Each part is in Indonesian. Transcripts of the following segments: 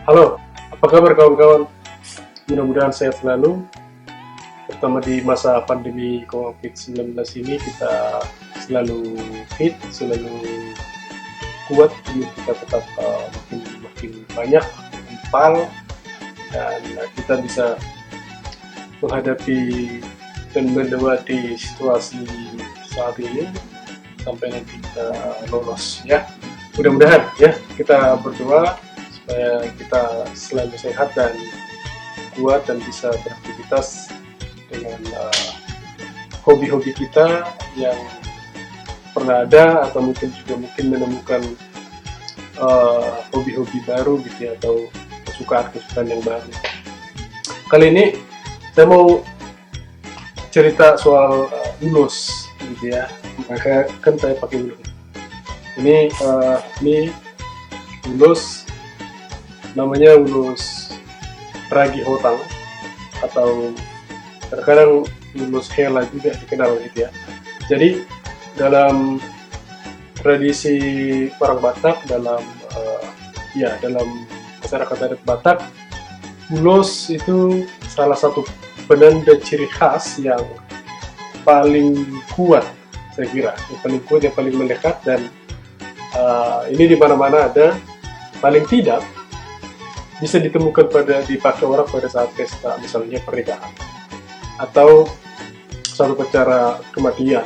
Halo, apa kabar kawan-kawan? Mudah-mudahan sehat selalu. Terutama di masa pandemi COVID-19 ini kita selalu fit, selalu kuat, kita tetap makin banyak, mental, dan kita bisa menghadapi dan melewati situasi saat ini sampai nanti kita lolos ya. Mudah-mudahan ya, kita berdoa supaya kita selalu sehat dan kuat dan bisa beraktivitas dengan hobi-hobi kita yang pernah ada, atau mungkin menemukan hobi-hobi baru gitu ya, atau kesukaan-kesukaan yang baru. Kali ini saya mau cerita soal ulus gitu ya, maka kan saya pakai ulus. Ini ulus, namanya ulus ragi hotang, atau terkadang ulus hela juga dikenal gitu ya. Jadi dalam tradisi orang Batak, dalam masyarakat adat Batak, ulus itu salah satu penanda ciri khas yang paling kuat, saya kira yang paling kuat, yang paling melekat, dan ini di mana-mana ada. Paling tidak bisa ditemukan dipakai orang pada saat pesta, misalnya pernikahan atau suatu acara kematian,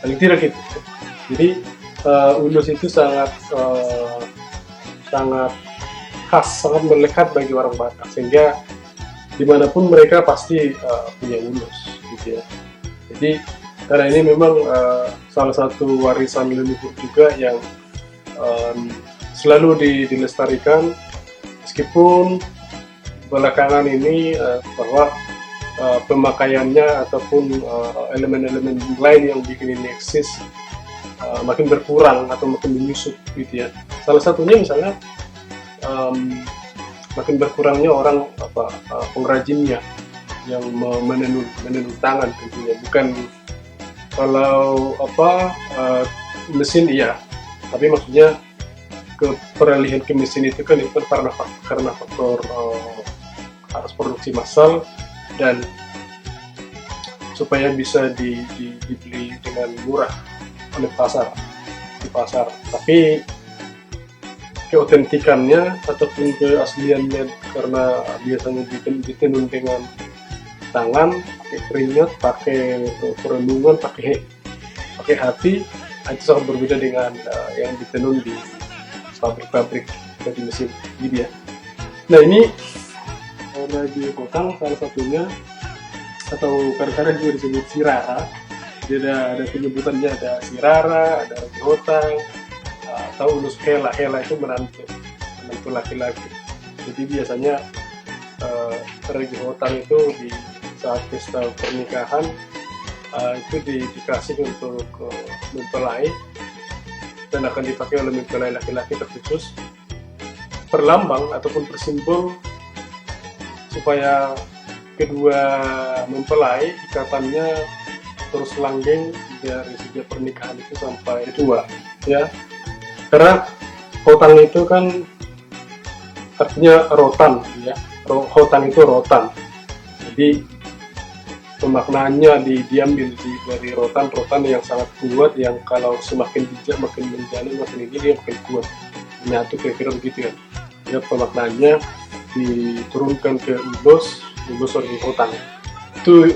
paling tidak gitu. Jadi ulus itu sangat khas, sangat melekat bagi orang Batak, sehingga dimanapun mereka pasti punya ulus gitu ya. Jadi karena ini memang salah satu warisan leluhur juga yang selalu dilestarikan, meskipun belakangan ini bahwa pemakaiannya ataupun elemen-elemen lain yang bikin ini eksis makin berkurang atau makin menyusut gitu ya. Salah satunya misalnya makin berkurangnya orang pengrajinnya yang menenun tangan tentunya. Bukan kalau mesin iya, tapi maksudnya peralihan ke mesin itu kan karena faktor harus produksi massal dan supaya bisa dibeli dengan murah oleh di pasar. Tapi keautentikannya ataupun keasliannya, karena biasanya ditenun dengan tangan, pakai keringat, pakai perenungan, pakai hati, itu sangat berbeda dengan yang ditenun di pabrik-pabrik atau di mesin gitu ya. Nah, ini ragi hotang salah satunya, atau kadang-kadang juga disebut sirara. Dia ada penyebutannya, ada sirara, ada ragi hotang, atau ulus hela. Hela itu menantu laki-laki. Jadi biasanya ragi hotang itu di saat pesta pernikahan itu dikasih untuk mempelai, dan akan dipakai oleh mempelai laki-laki terkhusus, perlambang ataupun bersimbol supaya kedua mempelai ikatannya terus langgeng dari sejak pernikahan itu sampai tua ya. Karena hotang itu kan artinya rotan ya, hotang itu rotan, jadi pemaknaannya diambil dari rotan yang sangat kuat, yang kalau semakin bijak, makin menjalin, makin ini dia makin kuat, menyatu, kira-kira begitu ya. Ya, pemaknaannya diturunkan ke ulus ragi hotang. Itu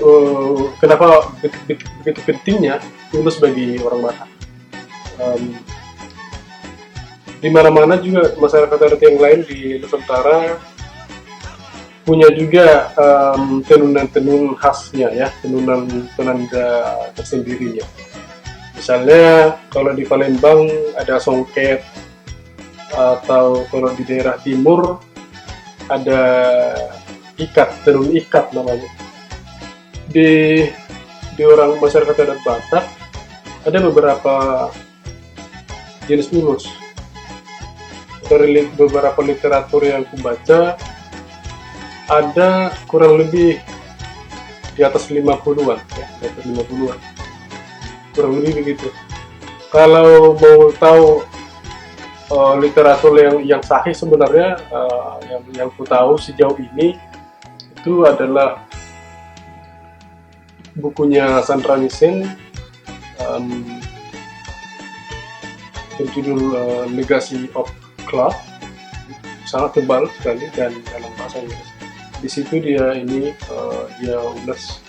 kenapa begitu pentingnya ulus bagi orang Batak. Di mana-mana juga masyarakat adat yang lain di Nusantara punya juga tenun khasnya ya, tenunan penanda tersendirinya. Misalnya kalau di Palembang ada songket, atau kalau di daerah timur ada ikat, tenun ikat namanya. Di orang masyarakat adat Batak ada beberapa jenis ulus. Dari beberapa literatur yang aku baca, ada kurang lebih di atas 50-an ya, di atas 50-an, kurang lebih begitu. Kalau mau tahu literatur yang sahih sebenarnya, yang ku tahu sejauh ini itu adalah bukunya Sandra Nissen, berjudul Legacy of Cloud, sangat tebal sekali dan dalam bahasa Inggris. Di situ dia dia ulas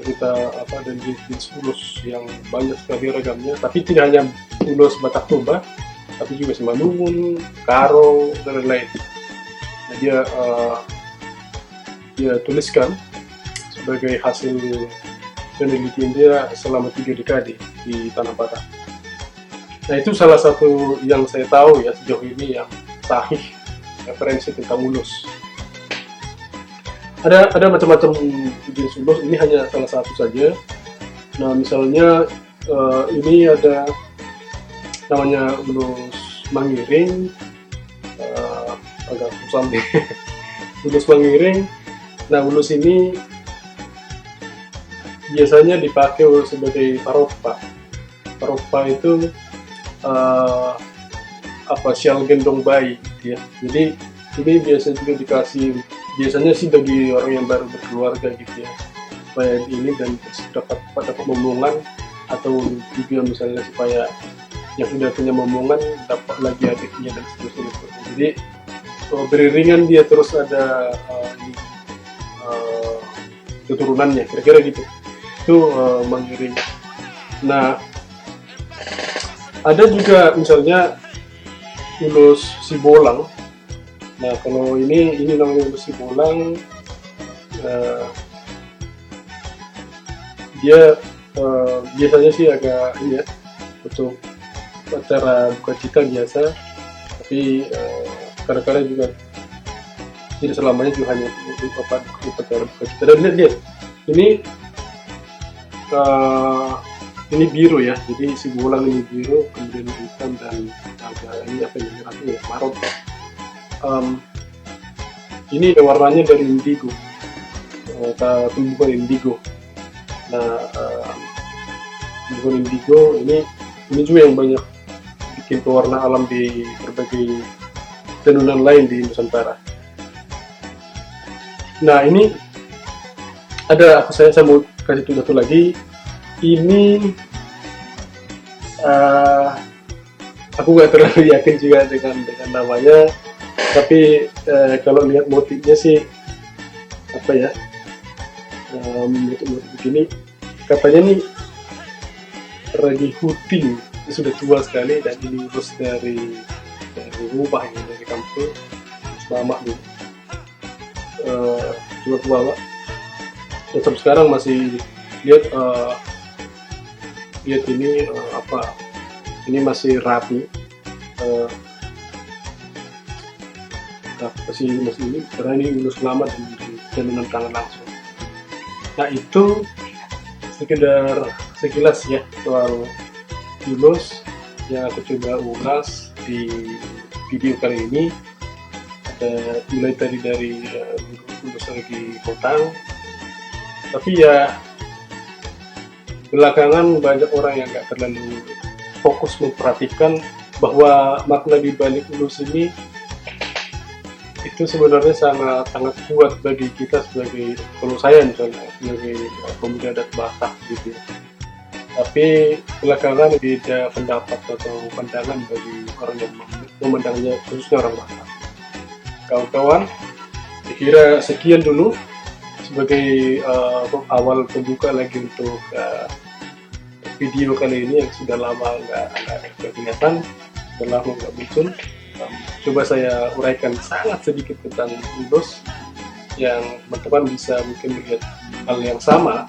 cerita dan jenis ulus yang banyak sekali ragamnya, tapi tidak hanya ulus Batak Toba, tapi juga Simalungun, Karo, dan lain-lain. Nah, dia tuliskan sebagai hasil penelitian dia selama 3 dekade di Tanah Batak. Nah, itu salah satu yang saya tahu ya sejauh ini yang sahih referensi tentang ulus. Ada macam-macam jenis ulus, ini hanya salah satu saja. Nah, misalnya ini ada namanya ulus Mangiring, agak susah nih. Ulus Mangiring. Nah, ulus ini biasanya dipakai sebagai paropa. Paropa itu sial gendong bayi gitu ya. Jadi ini biasanya juga biasanya sih bagi orang yang baru berkeluarga gitu ya, supaya ini dan dapat momongan, atau juga misalnya supaya yang sudah punya momongan dapat lagi adiknya dan seterusnya. Jadi beriringan dia terus ada keturunannya, kira-kira gitu. Itu Mangiring. Nah, ada juga misalnya ulus Sibolang. Nah, kalau ini namanya ulus Sibolang, dia biasanya sih agak ini ya, untuk acara buka cita biasa, tapi kadang-kadang juga tidak selamanya juga hanya untuk acara buka cita. Dan lihat ini biru ya, jadi Sibolang ini biru, kemudian hitam dan agak ini merahnya ya, marun. Ini warnanya dari indigo, tumbuhan indigo. Nah, tumbuhan indigo ini juga yang banyak bikin pewarna alam di berbagai tenunan lain di Nusantara. Nah, ini ada saya mau kasih tahu satu lagi. Ini aku nggak terlalu yakin juga dengan namanya, tapi kalau lihat motifnya sih motif begini, katanya nih ragi huting, ini sudah tua sekali dan ini urus dari rumah ini, dari kampung Mamak nih, cuma tua Pak, dan sampai sekarang masih lihat ini ini masih rapi, masih ini karena ini ulus lama dan tenunan tangan langsung. Nah, itu sekilas ya soal ulus yang aku coba ulas di video kali ini. Ada mulai tadi dari ulus Ragi Kotang, tapi ya belakangan banyak orang yang nggak terlalu fokus memperhatikan bahwa makna di balik ulus ini itu sebenarnya sangat kuat bagi kita sebagai, kalau saya misalnya sebagai pemuda adat Batak gitu. Tapi belakangan beda pendapat atau pandangan bagi orang yang memandangnya, khususnya orang Batak. Kawan-kawan, kira sekian dulu sebagai awal pembuka lagi untuk video kali ini yang sudah lama nggak kelihatan, sudah lama nggak muncul. Coba saya uraikan sangat sedikit tentang ulus yang teman-teman bisa mungkin melihat hal yang sama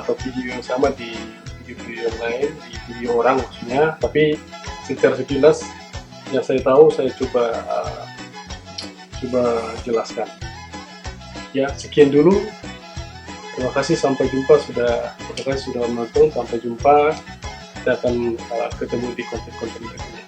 atau video yang sama di video yang lain, di video orang maksudnya, tapi secara sekilas yang saya tahu saya coba jelaskan. Ya, sekian dulu. Terima kasih, sampai jumpa. Terima kasih sudah menonton. Sampai jumpa. Kita akan ketemu di konten-konten berikutnya.